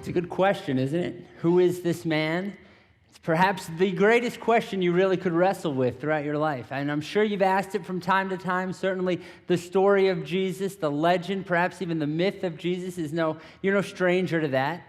It's a good question, isn't it? Who is this man? It's perhaps the greatest question you really could wrestle with throughout your life. And I'm sure you've asked it from time to time. Certainly the story of Jesus, the legend, perhaps even the myth of Jesus you're no stranger to that.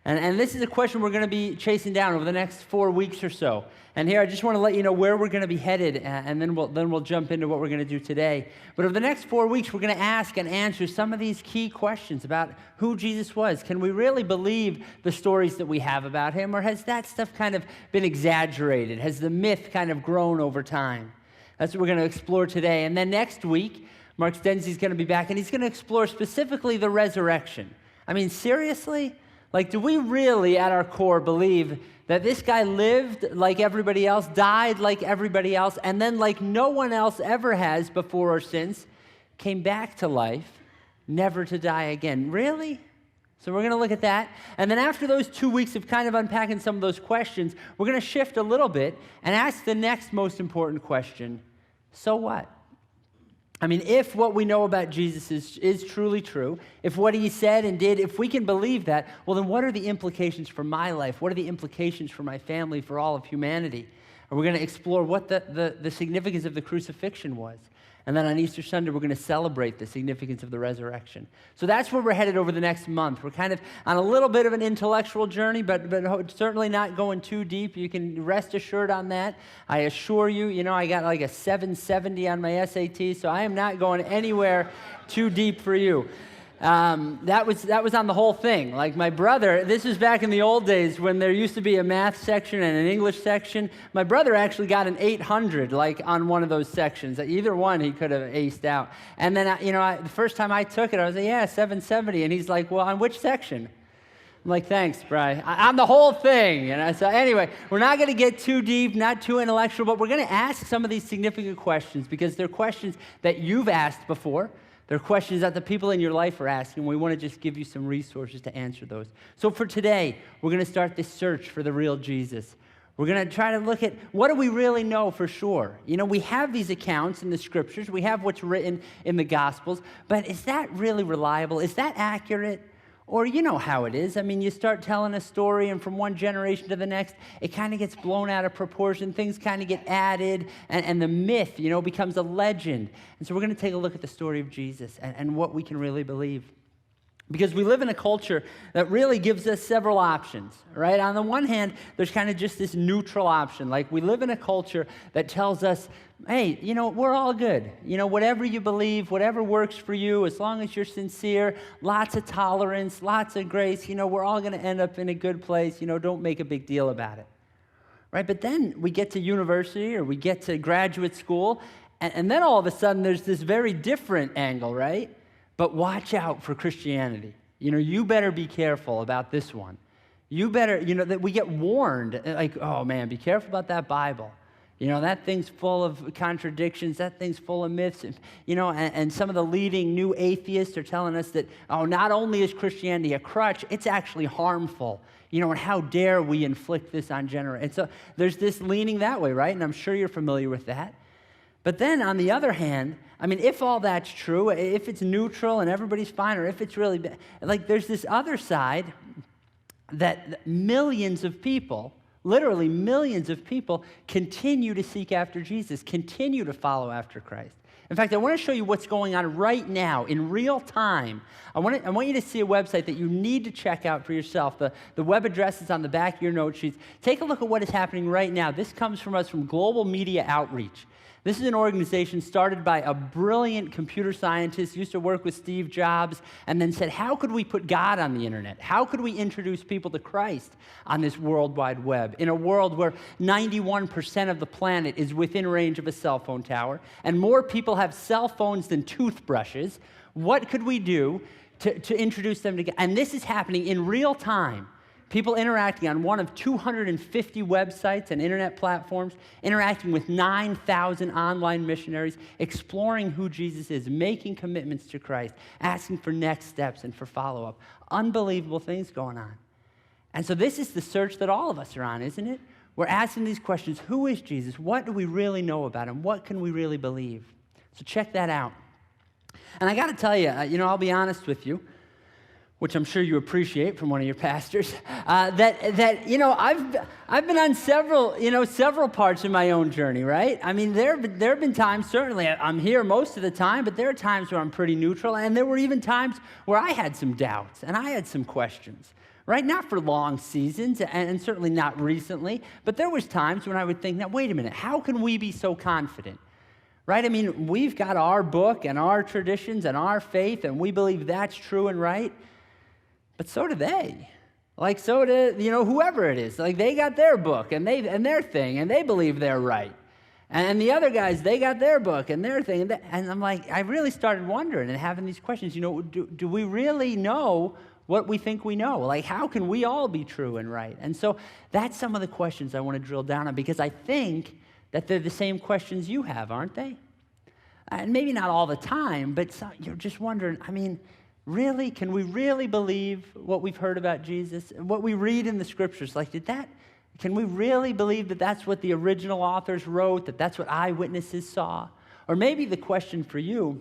And this is a question we're going to be chasing down over the next 4 weeks or so. And here, I just want to let you know where we're going to be headed, and then we'll jump into what we're going to do today. But over the next 4 weeks, we're going to ask and answer some of these key questions about who Jesus was. Can we really believe the stories that we have about him, or has that stuff kind of been exaggerated? Has the myth kind of grown over time? That's what we're going to explore today. And then next week, Mark Stensey's going to be back, and he's going to explore specifically the resurrection. I mean, seriously? Like, do we really, at our core, believe that this guy lived like everybody else, died like everybody else, and then, like no one else ever has before or since, came back to life, never to die again? Really? So we're going to look at that. And then after those 2 weeks of kind of unpacking some of those questions, we're going to shift a little bit and ask the next most important question: so what? I mean, if what we know about Jesus is truly true, if what he said and did, if we can believe that, well, then what are the implications for my life? What are the implications for my family, for all of humanity? And we're going to explore what the significance of the crucifixion was. And then on Easter Sunday, we're going to celebrate the significance of the resurrection. So that's where we're headed over the next month. We're kind of on a little bit of an intellectual journey, but certainly not going too deep. You can rest assured on that. I assure you, I got like a 770 on my SAT, so I am not going anywhere too deep for you. That was on the whole thing. Like my brother, this was back in the old days when there used to be a math section and an English section. My brother actually got an 800, like on one of those sections. Either one he could have aced out. And then, the first time I took it, I was like, yeah, 770. And he's like, well, on which section? I'm like, thanks, Bri. On the whole thing. And so anyway, we're not going to get too deep, not too intellectual, but we're going to ask some of these significant questions because they're questions that you've asked before. They're questions that the people in your life are asking. We want to just give you some resources to answer those. So for today, we're going to start this search for the real Jesus. We're going to try to look at what do we really know for sure. We have these accounts in the scriptures. We have what's written in the Gospels. But is that really reliable? Is that accurate? Or you know how it is. I mean, you start telling a story, and from one generation to the next, it kind of gets blown out of proportion. Things kind of get added, and the myth, becomes a legend. And so we're going to take a look at the story of Jesus and what we can really believe. Because we live in a culture that really gives us several options, right? On the one hand, there's kind of just this neutral option. Like we live in a culture that tells us, hey, we're all good. Whatever you believe, whatever works for you, as long as you're sincere, lots of tolerance, lots of grace, we're all going to end up in a good place. Don't make a big deal about it, right? But then we get to university or we get to graduate school, and then all of a sudden there's this very different angle, right? But watch out for Christianity. You better be careful about this one. You better, that we get warned, like, oh man, be careful about that Bible. That thing's full of contradictions. That thing's full of myths. And some of the leading new atheists are telling us that, not only is Christianity a crutch, it's actually harmful. And how dare we inflict this on generations? And so there's this leaning that way, right? And I'm sure you're familiar with that. But then on the other hand, I mean, if all that's true, if it's neutral and everybody's fine, or if it's really bad, like there's this other side that millions of people, literally millions of people, continue to seek after Jesus, continue to follow after Christ. In fact, I want to show you what's going on right now in real time. I want you to see a website that you need to check out for yourself. The web address is on the back of your note sheets. Take a look at what is happening right now. This comes from us from Global Media Outreach. This is an organization started by a brilliant computer scientist, used to work with Steve Jobs, and then said, how could we put God on the internet? How could we introduce people to Christ on this World Wide Web, in a world where 91% of the planet is within range of a cell phone tower, and more people have cell phones than toothbrushes? What could we do to introduce them to God? And this is happening in real time. People interacting on one of 250 websites and internet platforms, interacting with 9,000 online missionaries, exploring who Jesus is, making commitments to Christ, asking for next steps and for follow-up. Unbelievable things going on. And so this is the search that all of us are on, isn't it? We're asking these questions. Who is Jesus? What do we really know about him? What can we really believe? So check that out. And I got to tell you, I'll be honest with you. which I'm sure you appreciate from one of your pastors, that you know, I've been on several parts of my own journey, right? I mean, there have been times, certainly I'm here most of the time, but there are times where I'm pretty neutral, and there were even times where I had some doubts and I had some questions, right? Not for long seasons, and certainly not recently, but there was times when I would think, now wait a minute, how can we be so confident? Right? I mean, we've got our book and our traditions and our faith, and we believe that's true and right. But so do they. Like, so do, whoever it is. Like, they got their book and their thing, and they believe they're right. And the other guys, they got their book and their thing. And I'm like, I really started wondering and having these questions. Do we really know what we think we know? Like, how can we all be true and right? And so that's some of the questions I want to drill down on, because I think that they're the same questions you have, aren't they? And maybe not all the time, but you're just wondering, I mean, really, can we really believe what we've heard about Jesus? What we read in the scriptures, like, can we really believe that that's what the original authors wrote, that that's what eyewitnesses saw? Or maybe the question for you,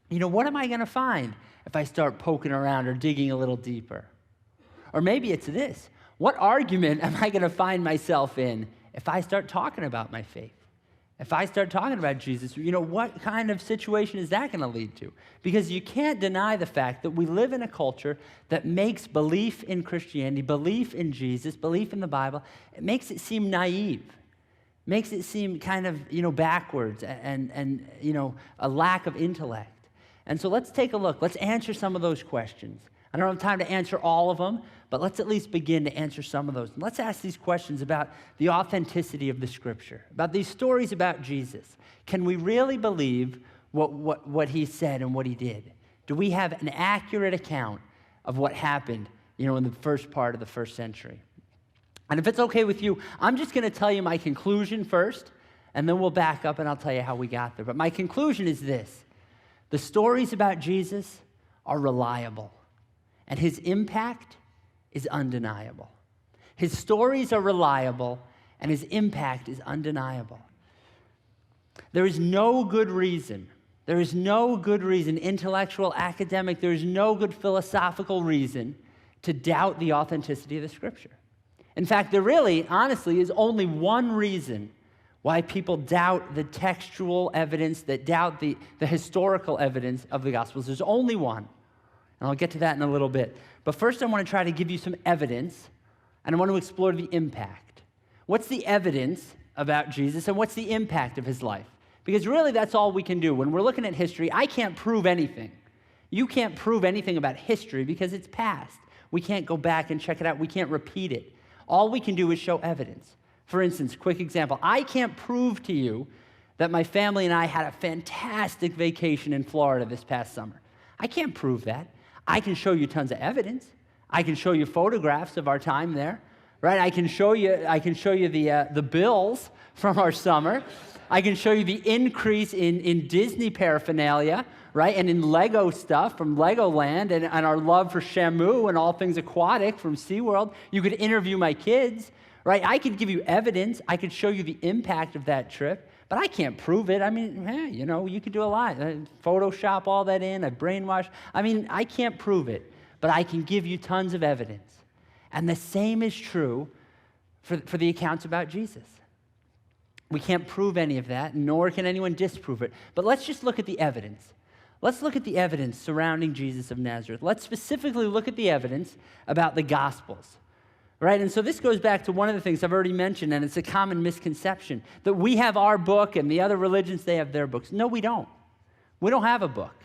what am I going to find if I start poking around or digging a little deeper? Or maybe it's this, what argument am I going to find myself in if I start talking about my faith? If I start talking about Jesus, what kind of situation is that going to lead to? Because you can't deny the fact that we live in a culture that makes belief in Christianity, belief in Jesus, belief in the Bible, it makes it seem naive, makes it seem kind of, backwards and a lack of intellect. And so let's take a look. Let's answer some of those questions. I don't have time to answer all of them, but let's at least begin to answer some of those. And let's ask these questions about the authenticity of the Scripture, about these stories about Jesus. Can we really believe what he said and what he did? Do we have an accurate account of what happened, in the first part of the first century? And if it's okay with you, I'm just going to tell you my conclusion first, and then we'll back up and I'll tell you how we got there. But my conclusion is this: the stories about Jesus are reliable, and his impact is undeniable. His stories are reliable, and his impact is undeniable. There is no good reason, intellectual, academic, there is no good philosophical reason to doubt the authenticity of the Scripture. In fact, there really, honestly, is only one reason why people doubt the textual evidence, that doubt the historical evidence of the Gospels. There's only one. And I'll get to that in a little bit. But first, I want to try to give you some evidence, and I want to explore the impact. What's the evidence about Jesus, and what's the impact of his life? Because really, that's all we can do. When we're looking at history, I can't prove anything. You can't prove anything about history because it's past. We can't go back and check it out. We can't repeat it. All we can do is show evidence. For instance, quick example. I can't prove to you that my family and I had a fantastic vacation in Florida this past summer. I can't prove that. I can show you tons of evidence. I can show you photographs of our time there, right? I can show you the bills from our summer. I can show you the increase in Disney paraphernalia, right? And in Lego stuff from Legoland, and our love for Shamu and all things aquatic from SeaWorld. You could interview my kids, right? I could give you evidence. I could show you the impact of that trip. But I can't prove it. I mean, you could do a lot. Photoshop all that in, brainwash. I mean, I can't prove it, but I can give you tons of evidence. And the same is true for the accounts about Jesus. We can't prove any of that, nor can anyone disprove it. But let's just look at the evidence. Let's look at the evidence surrounding Jesus of Nazareth. Let's specifically look at the evidence about the Gospels. Right, and so this goes back to one of the things I've already mentioned, and it's a common misconception, that we have our book and the other religions, they have their books. No, we don't. We don't have a book.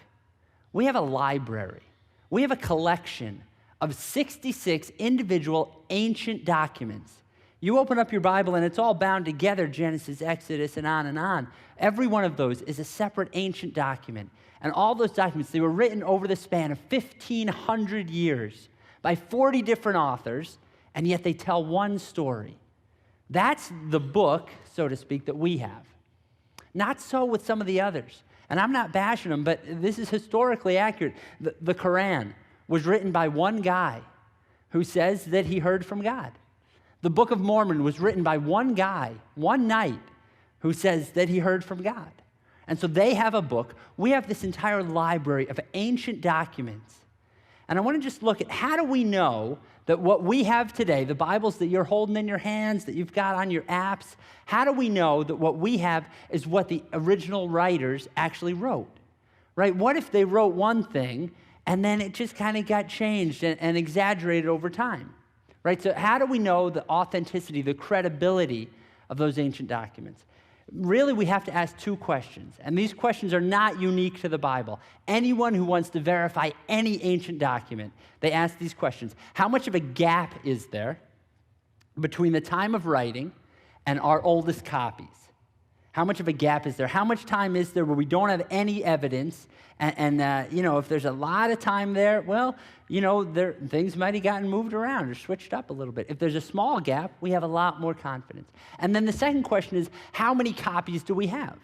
We have a library. We have a collection of 66 individual ancient documents. You open up your Bible and it's all bound together, Genesis, Exodus, and on and on. Every one of those is a separate ancient document. And all those documents, they were written over the span of 1,500 years by 40 different authors, and yet they tell one story. That's the book, so to speak, that we have. Not so with some of the others. And I'm not bashing them, but this is historically accurate. The Quran was written by one guy who says that he heard from God. The Book of Mormon was written by one guy, one knight, who says that he heard from God. And so they have a book. We have this entire library of ancient documents. And I want to just look at how do we know that what we have today, the Bibles that you're holding in your hands, that you've got on your apps, how do we know that what we have is what the original writers actually wrote, right? What if they wrote one thing and then it just kind of got changed and exaggerated over time, right? So how do we know the authenticity, the credibility of those ancient documents? Really, we have to ask two questions, and these questions are not unique to the Bible. Anyone who wants to verify any ancient document, they ask these questions. How much of a gap is there between the time of writing and our oldest copies? How much of a gap is there? How much time is there where we don't have any evidence? And if there's a lot of time there, well, things might have gotten moved around or switched up a little bit. If there's a small gap, we have a lot more confidence. And then the second question is, how many copies do we have?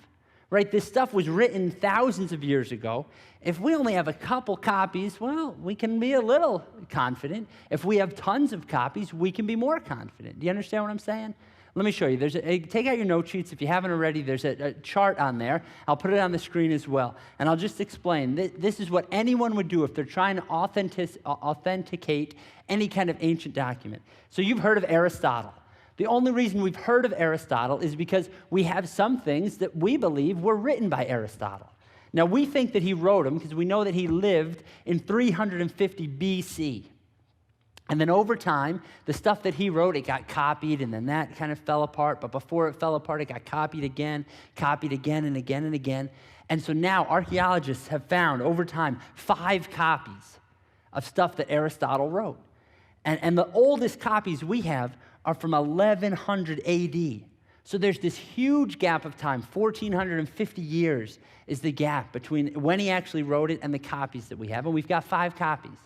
Right? This stuff was written thousands of years ago. If we only have a couple copies, well, we can be a little confident. If we have tons of copies, we can be more confident. Do you understand what I'm saying? Let me show you. Take out your note sheets if you haven't already. There's a chart on there. I'll put it on the screen as well. And I'll just explain. This is what anyone would do if they're trying to authenticate any kind of ancient document. So you've heard of Aristotle. The only reason we've heard of Aristotle is because we have some things that we believe were written by Aristotle. Now, we think that he wrote them because we know that he lived in 350 BC. And then over time, the stuff that he wrote, it got copied, and then that kind of fell apart. But before it fell apart, it got copied again and again and again. And so now archaeologists have found over time 5 copies of stuff that Aristotle wrote. And the oldest copies we have are from 1100 AD. So there's this huge gap of time, 1,450 years is the gap between when he actually wrote it and the copies that we have. And we've got 5 copies.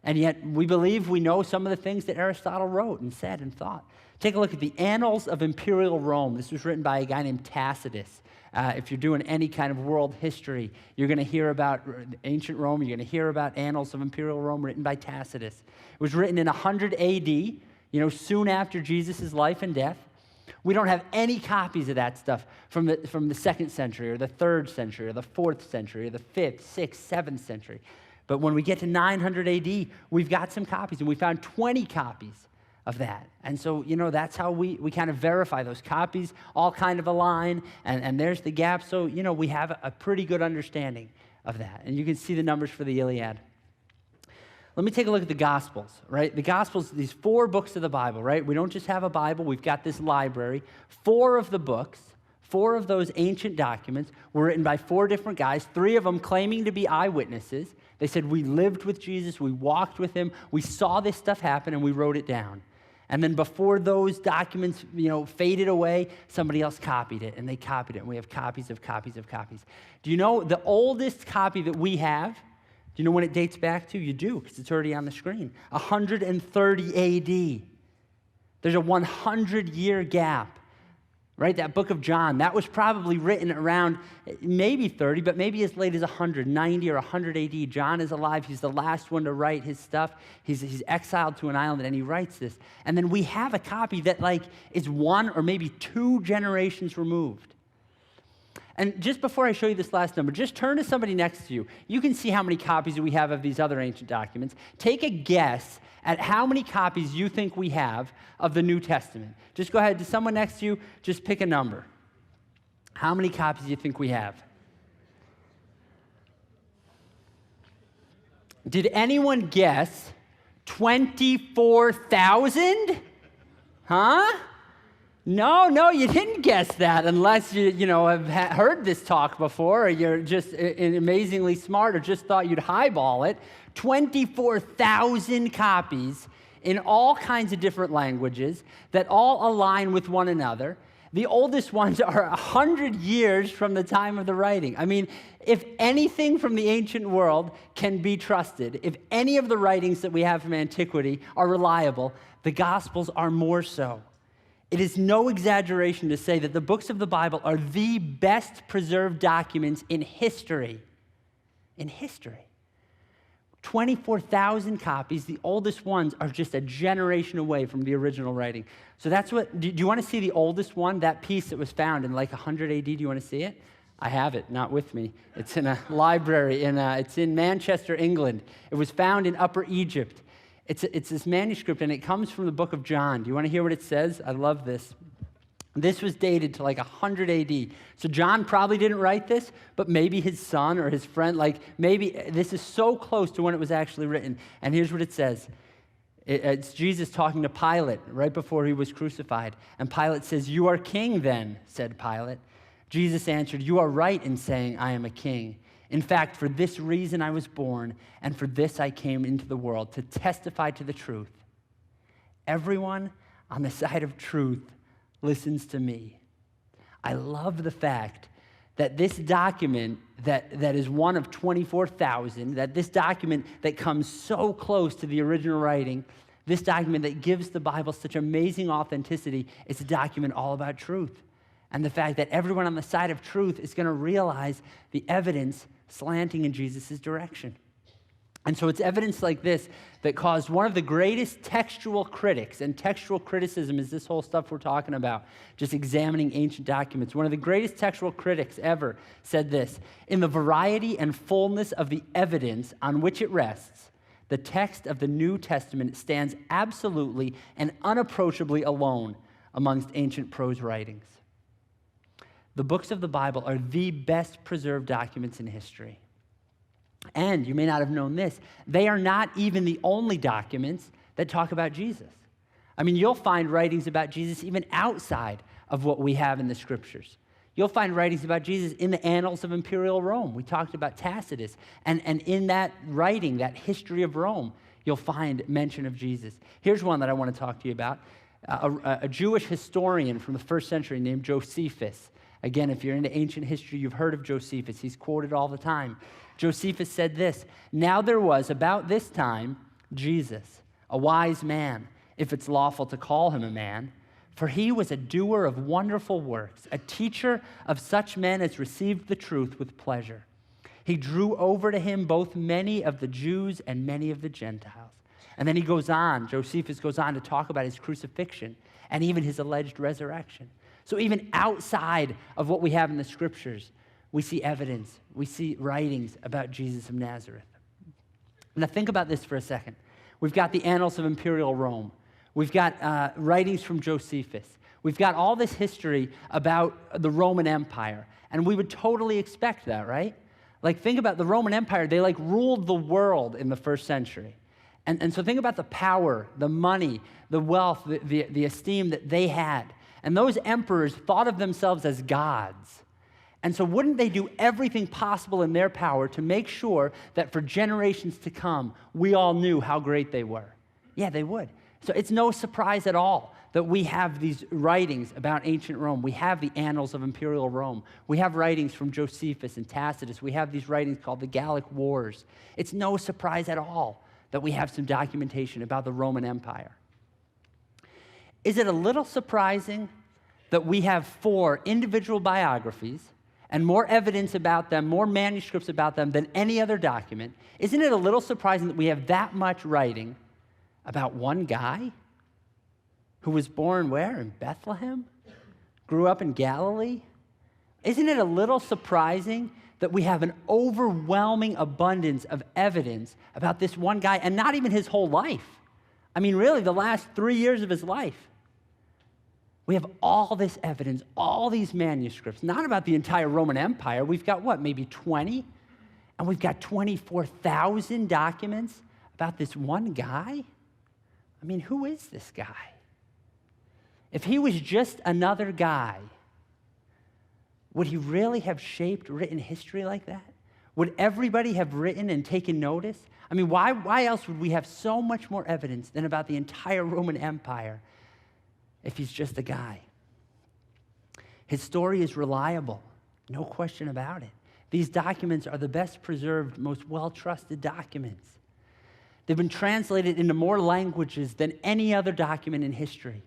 And yet, we believe we know some of the things that Aristotle wrote and said and thought. Take a look at the Annals of Imperial Rome. This was written by a guy named Tacitus. If you're doing any kind of world history, you're going to hear about ancient Rome. You're going to hear about Annals of Imperial Rome written by Tacitus. It was written in 100 AD, soon after Jesus' life and death. We don't have any copies of that stuff from the 2nd century or the 3rd century or the 4th century or the 5th, 6th, 7th century. But when we get to 900 AD, we've got some copies, and we found 20 copies of that. And so, that's how we kind of verify those copies, all kind of align, and there's the gap. So, we have a pretty good understanding of that. And you can see the numbers for the Iliad. Let me take a look at the Gospels, right? The Gospels, these 4 books of the Bible, right? We don't just have a Bible. We've got this library. 4 of the books, 4 of those ancient documents were written by 4 different guys, 3 of them claiming to be eyewitnesses. They said, we lived with Jesus, we walked with him, we saw this stuff happen, and we wrote it down. And then before those documents, faded away, somebody else copied it, and they copied it, and we have copies of copies of copies. Do you know the oldest copy that we have? Do you know when it dates back to? You do, because it's already on the screen. 130 AD. There's a 100-year gap. Right, that book of John, that was probably written around maybe 30, but maybe as late as 190 or 100 AD. John is alive. He's the last one to write his stuff. He's exiled to an island, and he writes this. And then we have a copy that is 1 or maybe 2 generations removed. And just before I show you this last number, just turn to somebody next to you. You can see how many copies we have of these other ancient documents. Take a guess at how many copies you think we have of the New Testament. Just go ahead to someone next to you, just pick a number. How many copies do you think we have? Did anyone guess 24,000? Huh? No, you didn't guess that unless you have heard this talk before, or you're just amazingly smart, or just thought you'd highball it. 24,000 copies in all kinds of different languages that all align with one another. The oldest ones are 100 years from the time of the writing. I mean, if anything from the ancient world can be trusted, if any of the writings that we have from antiquity are reliable, the Gospels are more so. It is no exaggeration to say that the books of the Bible are the best preserved documents in history. In history. 24,000 copies. The oldest ones are just a generation away from the original writing. So that's what, do you want to see the oldest one? That piece that was found in 100 AD, do you want to see it? I have it, not with me. It's in a library, it's in Manchester, England. It was found in Upper Egypt. It's this manuscript, and it comes from the book of John. Do you want to hear what it says? I love this. This was dated to like 100 AD. So John probably didn't write this, but maybe his son or his friend, maybe this is so close to when it was actually written. And here's what it says. It's Jesus talking to Pilate right before he was crucified. And Pilate says, "You are king then," said Pilate. Jesus answered, "You are right in saying I am a king. In fact, for this reason I was born, and for this I came into the world, to testify to the truth. Everyone on the side of truth listens to me." I love the fact that this document that is one of 24,000, that this document that comes so close to the original writing, this document that gives the Bible such amazing authenticity, it's a document all about truth. And the fact that everyone on the side of truth is going to realize the evidence slanting in Jesus' direction. And so it's evidence like this that caused one of the greatest textual critics, and textual criticism is this whole stuff we're talking about, just examining ancient documents. One of the greatest textual critics ever said this: "In the variety and fullness of the evidence on which it rests, the text of the New Testament stands absolutely and unapproachably alone amongst ancient prose writings." The books of the Bible are the best preserved documents in history. And you may not have known this, they are not even the only documents that talk about Jesus. I mean, you'll find writings about Jesus even outside of what we have in the scriptures. You'll find writings about Jesus in the annals of imperial Rome. We talked about Tacitus. And in that writing, that history of Rome, you'll find mention of Jesus. Here's one that I want to talk to you about. A Jewish historian from the first century named Josephus. Again, if you're into ancient history, you've heard of Josephus. He's quoted all the time. Josephus said this: "Now there was about this time Jesus, a wise man, if it's lawful to call him a man, for he was a doer of wonderful works, a teacher of such men as received the truth with pleasure. He drew over to him both many of the Jews and many of the Gentiles." And then he goes on, Josephus goes on to talk about his crucifixion and even his alleged resurrection. So even outside of what we have in the scriptures, we see evidence, we see writings about Jesus of Nazareth. Now think about this for a second. We've got the annals of imperial Rome. We've got writings from Josephus. We've got all this history about the Roman Empire. And we would totally expect that, right? Like, think about the Roman Empire. They ruled the world in the first century. And so think about the power, the money, the wealth, the esteem that they had. And those emperors thought of themselves as gods. And so wouldn't they do everything possible in their power to make sure that for generations to come, we all knew how great they were? Yeah, they would. So it's no surprise at all that we have these writings about ancient Rome. We have the annals of imperial Rome. We have writings from Josephus and Tacitus. We have these writings called the Gallic Wars. It's no surprise at all that we have some documentation about the Roman Empire. Is it a little surprising that we have 4 individual biographies and more evidence about them, more manuscripts about them than any other document? Isn't it a little surprising that we have that much writing about one guy who was born where? In Bethlehem? Grew up in Galilee? Isn't it a little surprising that we have an overwhelming abundance of evidence about this one guy, and not even his whole life? I mean, really, the last 3 years of his life. We have all this evidence, all these manuscripts, not about the entire Roman Empire. We've got what, maybe 20? And we've got 24,000 documents about this one guy? I mean, who is this guy? If he was just another guy, would he really have shaped written history like that? Would everybody have written and taken notice? I mean, why else would we have so much more evidence than about the entire Roman Empire if he's just a guy? His story is reliable, no question about it. These documents are the best preserved, most well-trusted documents. They've been translated into more languages than any other document in history.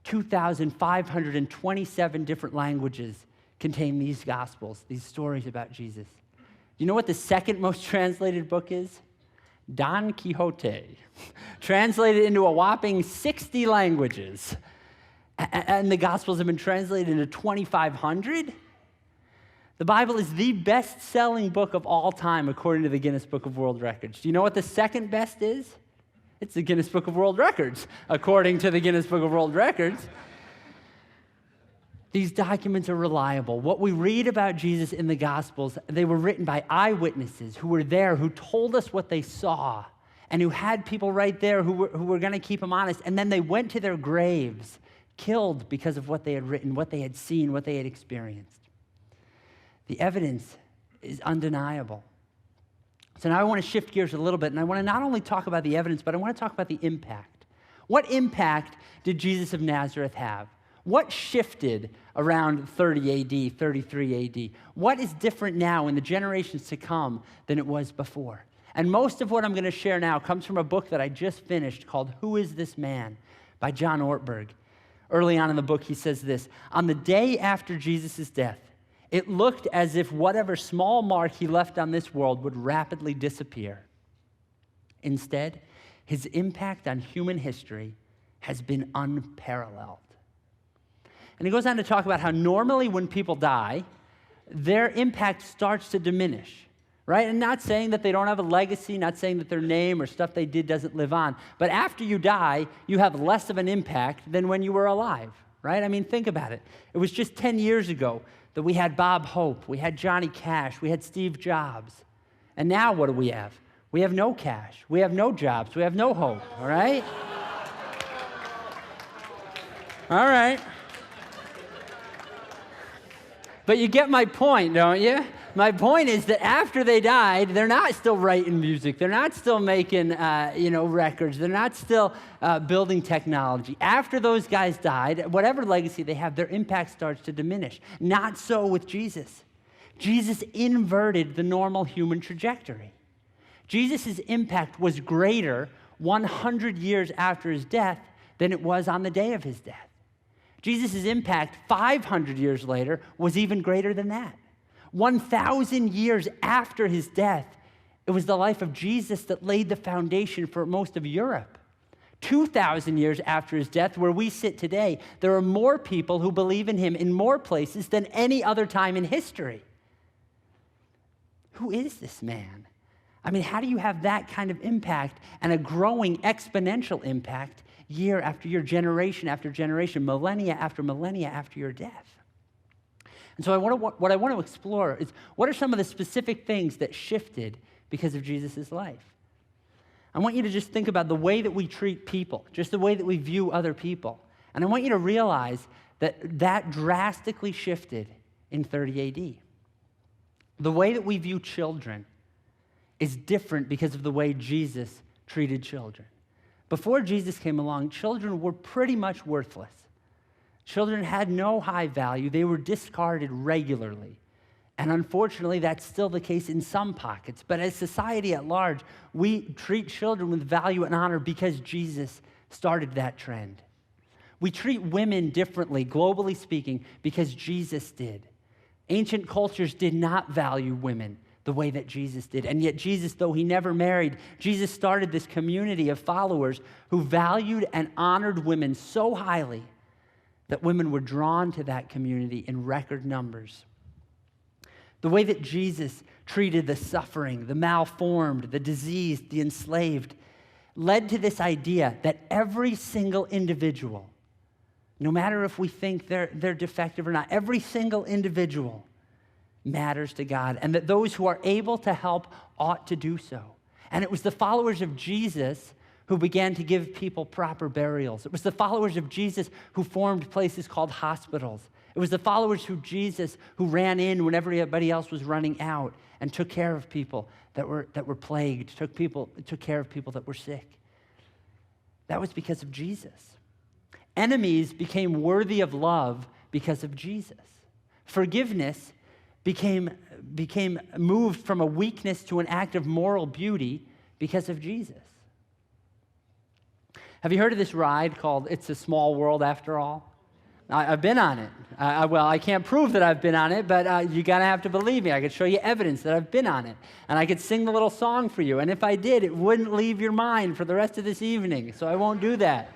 2,527 different languages contain these Gospels, these stories about Jesus. You know what the second most translated book is? Don Quixote, translated into a whopping 60 languages. And the Gospels have been translated into 2,500. The Bible is the best-selling book of all time, according to the Guinness Book of World Records. Do you know what the second best is? It's the Guinness Book of World Records, according to the Guinness Book of World Records. These documents are reliable. What we read about Jesus in the Gospels, they were written by eyewitnesses who were there, who told us what they saw, and who had people right there who were going to keep them honest. And then they went to their graves, killed because of what they had written, what they had seen, what they had experienced. The evidence is undeniable. So now I want to shift gears a little bit, and I want to not only talk about the evidence, but I want to talk about the impact. What impact did Jesus of Nazareth have? What shifted around 30 AD, 33 AD? What is different now in the generations to come than it was before? And most of what I'm going to share now comes from a book that I just finished called Who is This Man? By John Ortberg. Early on in the book, he says this: on the day after Jesus' death, it looked as if whatever small mark he left on this world would rapidly disappear. Instead, his impact on human history has been unparalleled. And he goes on to talk about how normally when people die, their impact starts to diminish, right? And not saying that they don't have a legacy, not saying that their name or stuff they did doesn't live on. But after you die, you have less of an impact than when you were alive, right? I mean, think about it. It was just 10 years ago that we had Bob Hope, we had Johnny Cash, we had Steve Jobs. And now what do we have? We have no Cash, we have no Jobs, we have no hope, all right? All right. But you get my point, don't you? My point is that after they died, they're not still writing music. They're not still making, records. They're not still building technology. After those guys died, whatever legacy they have, their impact starts to diminish. Not so with Jesus. Jesus inverted the normal human trajectory. Jesus' impact was greater 100 years after his death than it was on the day of his death. Jesus' impact 500 years later was even greater than that. 1,000 years after his death, it was the life of Jesus that laid the foundation for most of Europe. 2,000 years after his death, where we sit today, there are more people who believe in him in more places than any other time in history. Who is this man? I mean, how do you have that kind of impact and a growing exponential impact year after year, generation after generation, millennia after your death? And so what I want to explore is, what are some of the specific things that shifted because of Jesus' life? I want you to just think about the way that we treat people, just the way that we view other people. And I want you to realize that drastically shifted in 30 AD. The way that we view children is different because of the way Jesus treated children. Before Jesus came along, children were pretty much worthless. Children had no high value. They were discarded regularly. And unfortunately, that's still the case in some pockets. But as society at large, we treat children with value and honor because Jesus started that trend. We treat women differently, globally speaking, because Jesus did. Ancient cultures did not value women the way that Jesus did. And yet Jesus, though he never married, Jesus started this community of followers who valued and honored women so highly that women were drawn to that community in record numbers. The way that Jesus treated the suffering, the malformed, the diseased, the enslaved, led to this idea that every single individual, no matter if we think they're defective or not, every single individual matters to God, and that those who are able to help ought to do so. And it was the followers of Jesus who began to give people proper burials. It was the followers of Jesus who formed places called hospitals. It was the followers of Jesus who ran in when everybody else was running out and took care of people that were plagued, took care of people that were sick. That was because of Jesus. Enemies became worthy of love because of Jesus. Forgiveness became moved from a weakness to an act of moral beauty because of Jesus. Have you heard of this ride called It's a Small World After All? I've been on it. I can't prove that I've been on it, but you're going to have to believe me. I could show you evidence that I've been on it. And I could sing the little song for you. And if I did, it wouldn't leave your mind for the rest of this evening. So I won't do that.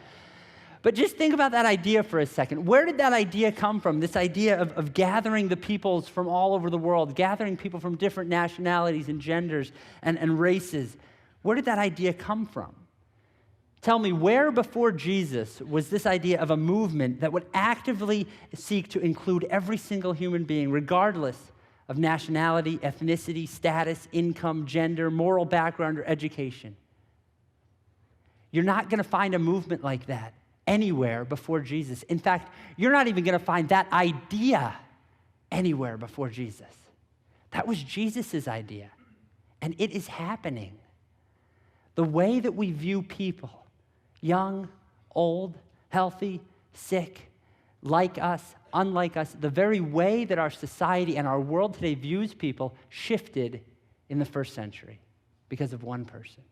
But just think about that idea for a second. Where did that idea come from? This idea of gathering the peoples from all over the world, gathering people from different nationalities and genders and races. Where did that idea come from? Tell me, where before Jesus was this idea of a movement that would actively seek to include every single human being, regardless of nationality, ethnicity, status, income, gender, moral background, or education? You're not going to find a movement like that anywhere before Jesus. In fact, you're not even going to find that idea anywhere before Jesus. That was Jesus' idea, and it is happening. The way that we view people, young, old, healthy, sick, like us, unlike us, the very way that our society and our world today views people shifted in the first century because of one person.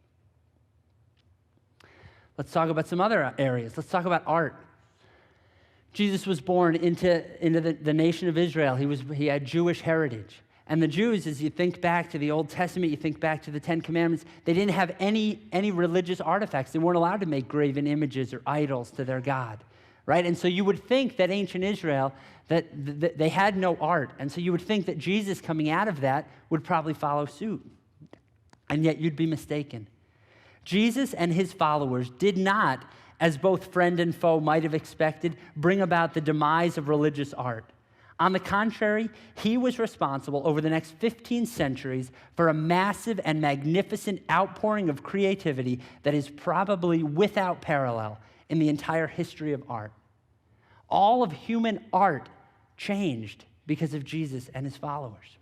Let's talk about some other areas. Let's talk about art. Jesus was born into the nation of Israel. He had Jewish heritage. And the Jews, as you think back to the Old Testament, you think back to the Ten Commandments, they didn't have any religious artifacts. They weren't allowed to make graven images or idols to their God, right? And so you would think that ancient Israel, that they had no art. And so you would think that Jesus coming out of that would probably follow suit. And yet you'd be mistaken. Jesus and his followers did not, as both friend and foe might have expected, bring about the demise of religious art. On the contrary, he was responsible over the next 15 centuries for a massive and magnificent outpouring of creativity that is probably without parallel in the entire history of art. All of human art changed because of Jesus and his followers.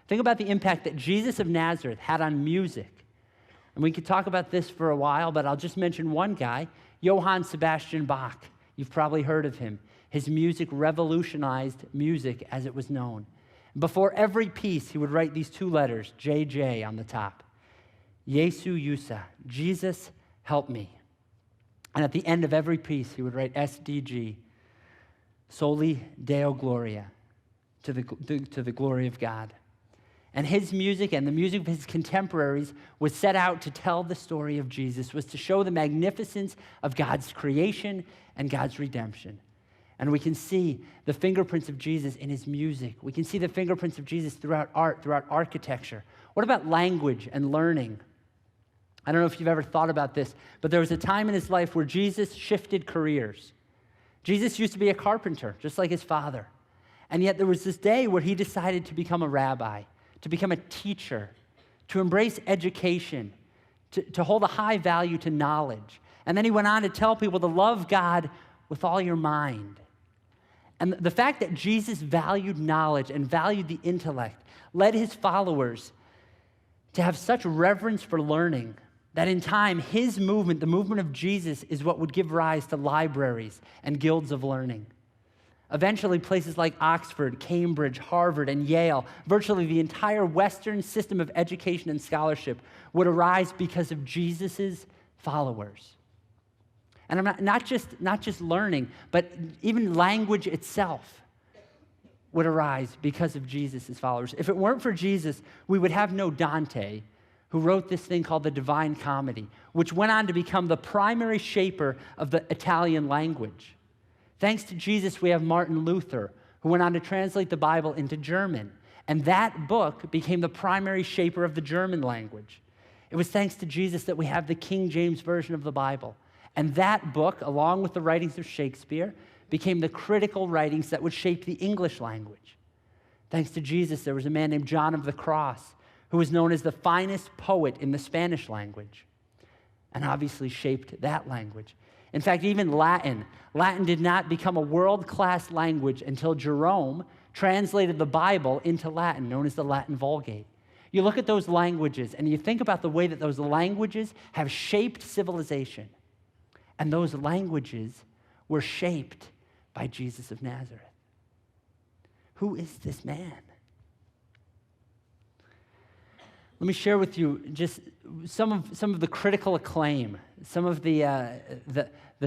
Think about the impact that Jesus of Nazareth had on music. And we could talk about this for a while, but I'll just mention one guy, Johann Sebastian Bach. You've probably heard of him. His music revolutionized music as it was known. Before every piece, he would write these two letters, JJ, on the top. Jesu Jusa, Jesus, help me. And at the end of every piece, he would write SDG, Soli Deo Gloria, to the glory of God. And his music and the music of his contemporaries was set out to tell the story of Jesus, was to show the magnificence of God's creation and God's redemption. And we can see the fingerprints of Jesus in his music. We can see the fingerprints of Jesus throughout art, throughout architecture. What about language and learning? I don't know if you've ever thought about this, but there was a time in his life where Jesus shifted careers. Jesus used to be a carpenter, just like his father. And yet there was this day where he decided to become a rabbi, to become a teacher, to embrace education, to hold a high value to knowledge. And then he went on to tell people to love God with all your mind. And the fact that Jesus valued knowledge and valued the intellect led his followers to have such reverence for learning that in time, his movement, the movement of Jesus, is what would give rise to libraries and guilds of learning. Eventually, places like Oxford, Cambridge, Harvard, and Yale, virtually the entire Western system of education and scholarship would arise because of Jesus' followers. And I'm not just learning, but even language itself would arise because of Jesus' followers. If it weren't for Jesus, we would have no Dante, who wrote this thing called the Divine Comedy, which went on to become the primary shaper of the Italian language. Thanks to Jesus, we have Martin Luther, who went on to translate the Bible into German. And that book became the primary shaper of the German language. It was thanks to Jesus that we have the King James Version of the Bible. And that book, along with the writings of Shakespeare, became the critical writings that would shape the English language. Thanks to Jesus, there was a man named John of the Cross, who was known as the finest poet in the Spanish language, and obviously shaped that language. In fact, even Latin did not become a world-class language until Jerome translated the Bible into Latin, known as the Latin Vulgate. You look at those languages and you think about the way that those languages have shaped civilization. And those languages were shaped by Jesus of Nazareth. Who is this man? Let me share with you just some of the critical acclaim, some of the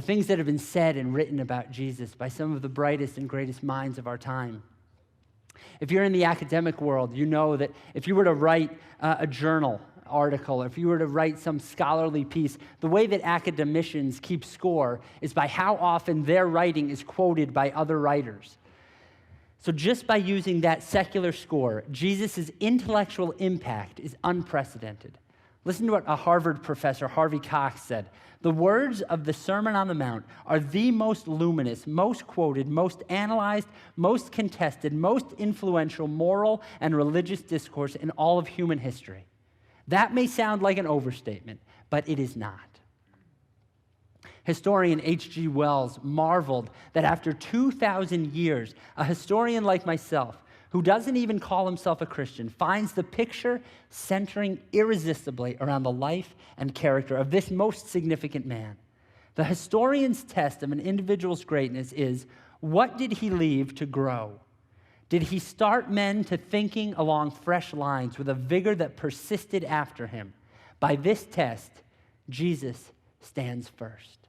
things that have been said and written about Jesus by some of the brightest and greatest minds of our time. If you're in the academic world, you know that if you were to write a journal article, or if you were to write some scholarly piece, the way that academicians keep score is by how often their writing is quoted by other writers. So just by using that secular score, Jesus' intellectual impact is unprecedented. Listen to what a Harvard professor, Harvey Cox, said. The words of the Sermon on the Mount are the most luminous, most quoted, most analyzed, most contested, most influential moral and religious discourse in all of human history. That may sound like an overstatement, but it is not. Historian H.G. Wells marveled that after 2,000 years, a historian like myself, who doesn't even call himself a Christian, finds the picture centering irresistibly around the life and character of this most significant man. The historian's test of an individual's greatness is, what did he leave to grow? Did he start men to thinking along fresh lines with a vigor that persisted after him? By this test, Jesus stands first.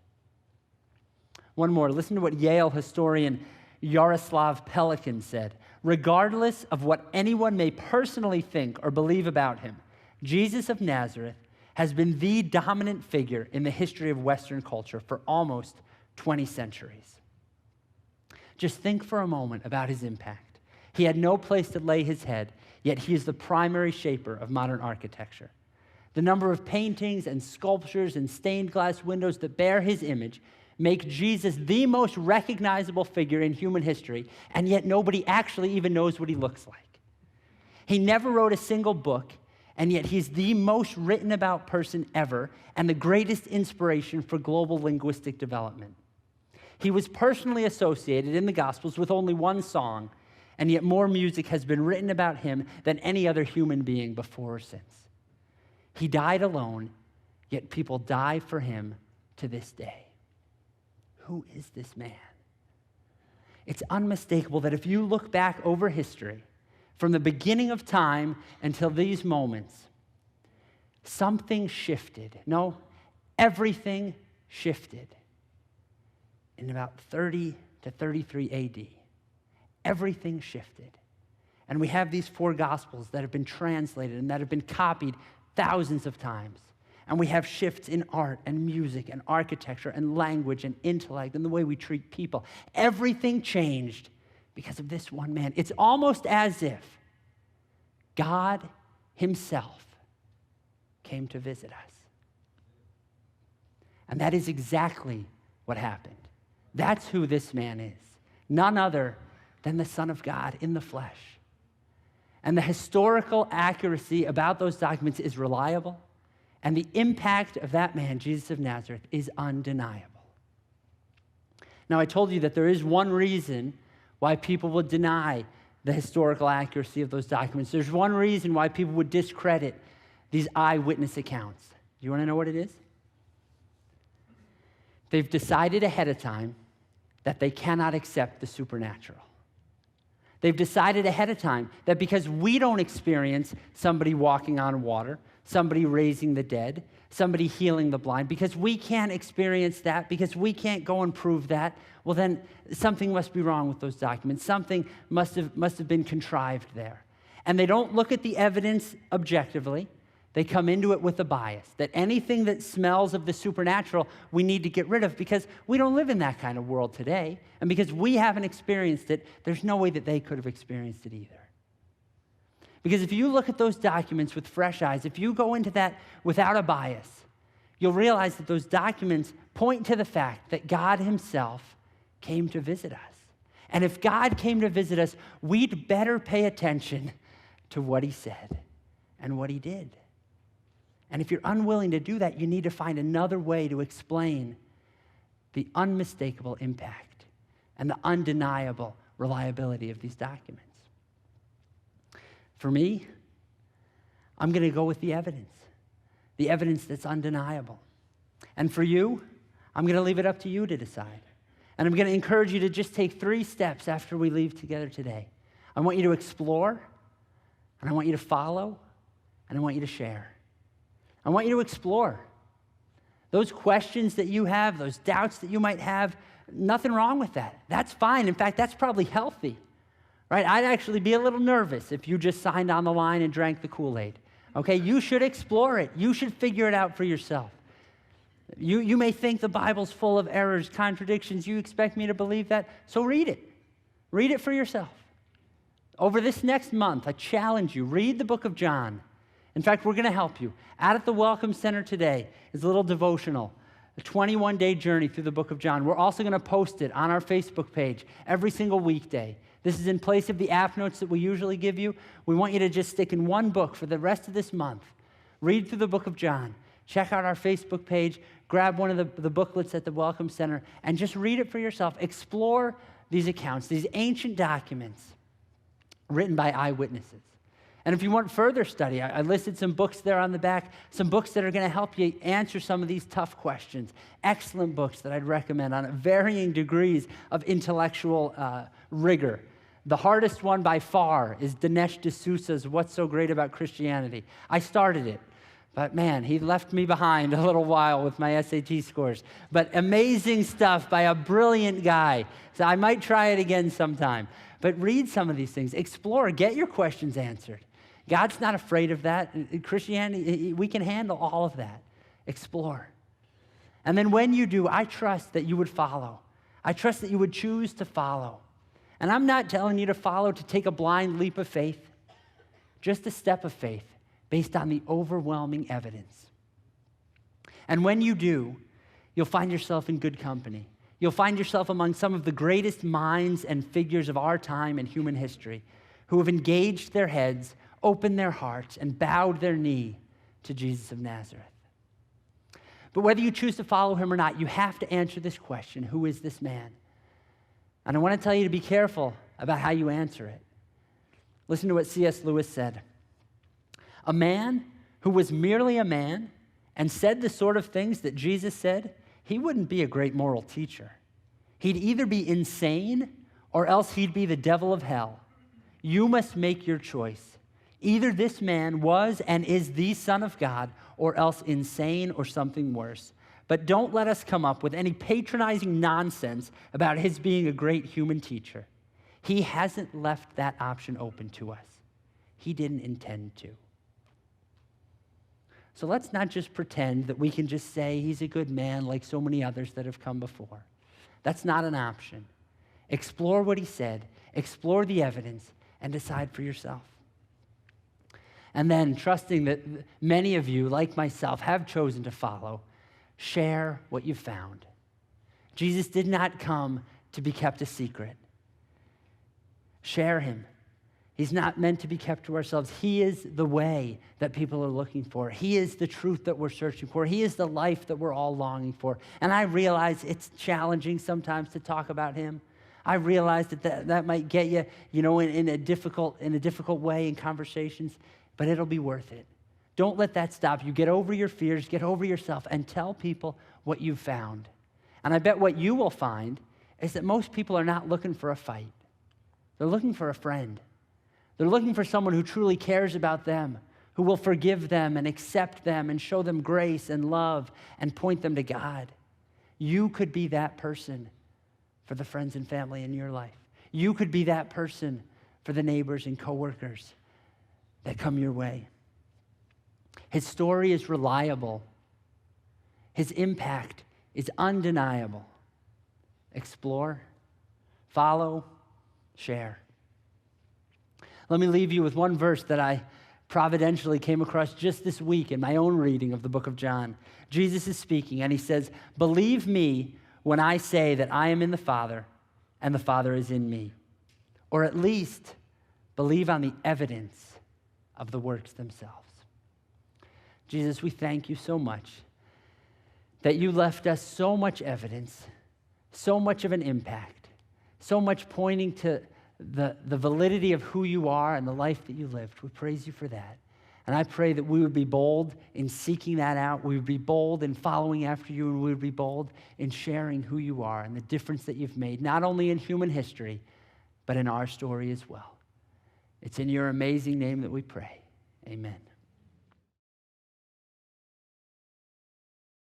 One more. Listen to what Yale historian Yaroslav Pelikan said. Regardless of what anyone may personally think or believe about him, Jesus of Nazareth has been the dominant figure in the history of Western culture for almost 20 centuries. Just think for a moment about his impact. He had no place to lay his head, yet he is the primary shaper of modern architecture. The number of paintings and sculptures and stained glass windows that bear his image make Jesus the most recognizable figure in human history, and yet nobody actually even knows what he looks like. He never wrote a single book, and yet he's the most written about person ever and the greatest inspiration for global linguistic development. He was personally associated in the Gospels with only one song, and yet more music has been written about him than any other human being before or since. He died alone, yet people die for him to this day. Who is this man? It's unmistakable that if you look back over history, from the beginning of time until these moments, something shifted. No, everything shifted in about 30 to 33 AD. Everything shifted. And we have these four Gospels that have been translated and that have been copied thousands of times. And we have shifts in art and music and architecture and language and intellect and the way we treat people. Everything changed because of this one man. It's almost as if God himself came to visit us. And that is exactly what happened. That's who this man is. None other than the Son of God in the flesh. And the historical accuracy about those documents is reliable. And the impact of that man, Jesus of Nazareth, is undeniable. Now, I told you that there is one reason why people would deny the historical accuracy of those documents. There's one reason why people would discredit these eyewitness accounts. Do you want to know what it is? They've decided ahead of time that they cannot accept the supernatural. They've decided ahead of time that because we don't experience somebody walking on water, somebody raising the dead, somebody healing the blind, because we can't experience that, because we can't go and prove that, well then something must be wrong with those documents. Something must have been contrived there. And they don't look at the evidence objectively. They come into it with a bias that anything that smells of the supernatural we need to get rid of because we don't live in that kind of world today. And because we haven't experienced it, there's no way that they could have experienced it either. Because if you look at those documents with fresh eyes, if you go into that without a bias, you'll realize that those documents point to the fact that God himself came to visit us. And if God came to visit us, we'd better pay attention to what he said and what he did. And if you're unwilling to do that, you need to find another way to explain the unmistakable impact and the undeniable reliability of these documents. For me, I'm going to go with the evidence that's undeniable. And for you, I'm going to leave it up to you to decide. And I'm going to encourage you to just take 3 steps after we leave together today. I want you to explore, and I want you to follow, and I want you to share. I want you to explore. Those questions that you have, those doubts that you might have, nothing wrong with that. That's fine. In fact, that's probably healthy, right? I'd actually be a little nervous if you just signed on the line and drank the Kool-Aid. Okay, you should explore it. You should figure it out for yourself. You may think the Bible's full of errors, contradictions. You expect me to believe that? So read it. Read it for yourself. Over this next month, I challenge you, read the book of John. In fact, we're going to help you. Out at the Welcome Center today is a little devotional, a 21-day journey through the book of John. We're also going to post it on our Facebook page every single weekday. This is in place of the app notes that we usually give you. We want you to just stick in one book for the rest of this month. Read through the book of John. Check out our Facebook page. Grab one of the booklets at the Welcome Center and just read it for yourself. Explore these accounts, these ancient documents written by eyewitnesses. And if you want further study, I listed some books there on the back, some books that are going to help you answer some of these tough questions. Excellent books that I'd recommend on varying degrees of intellectual rigor. The hardest one by far is Dinesh D'Souza's What's So Great About Christianity. I started it, but man, he left me behind a little while with my SAT scores. But amazing stuff by a brilliant guy. So I might try it again sometime. But read some of these things. Explore. Get your questions answered. God's not afraid of that. Christianity, we can handle all of that. Explore. And then when you do, I trust that you would follow. I trust that you would choose to follow. And I'm not telling you to follow to take a blind leap of faith, just a step of faith based on the overwhelming evidence. And when you do, you'll find yourself in good company. You'll find yourself among some of the greatest minds and figures of our time in human history who have engaged their heads, opened their hearts, and bowed their knee to Jesus of Nazareth. But whether you choose to follow him or not, you have to answer this question: who is this man? And I want to tell you to be careful about how you answer it. Listen to what C.S. Lewis said. A man who was merely a man and said the sort of things that Jesus said, he wouldn't be a great moral teacher. He'd either be insane or else he'd be the devil of hell. You must make your choice. Either this man was and is the Son of God, or else insane or something worse. But don't let us come up with any patronizing nonsense about his being a great human teacher. He hasn't left that option open to us. He didn't intend to. So let's not just pretend that we can just say he's a good man like so many others that have come before. That's not an option. Explore what he said, explore the evidence, and decide for yourself. And then, trusting that many of you, like myself, have chosen to follow, share what you found. Jesus did not come to be kept a secret. Share him. He's not meant to be kept to ourselves. He is the way that people are looking for. He is the truth that we're searching for. He is the life that we're all longing for. And I realize it's challenging sometimes to talk about him. I realize that might get you, in a difficult way in conversations, but it'll be worth it. Don't let that stop you. Get over your fears, get over yourself, and tell people what you've found. And I bet what you will find is that most people are not looking for a fight. They're looking for a friend. They're looking for someone who truly cares about them, who will forgive them and accept them and show them grace and love and point them to God. You could be that person for the friends and family in your life. You could be that person for the neighbors and coworkers that come your way. His story is reliable. His impact is undeniable. Explore, follow, share. Let me leave you with one verse that I providentially came across just this week in my own reading of the book of John. Jesus is speaking, and he says, "Believe me when I say that I am in the Father, and the Father is in me." Or at least, believe on the evidence of the works themselves. Jesus, we thank you so much that you left us so much evidence, so much of an impact, so much pointing to the validity of who you are and the life that you lived. We praise you for that. And I pray that we would be bold in seeking that out. We would be bold in following after you, and we would be bold in sharing who you are and the difference that you've made, not only in human history, but in our story as well. It's in your amazing name that we pray. Amen.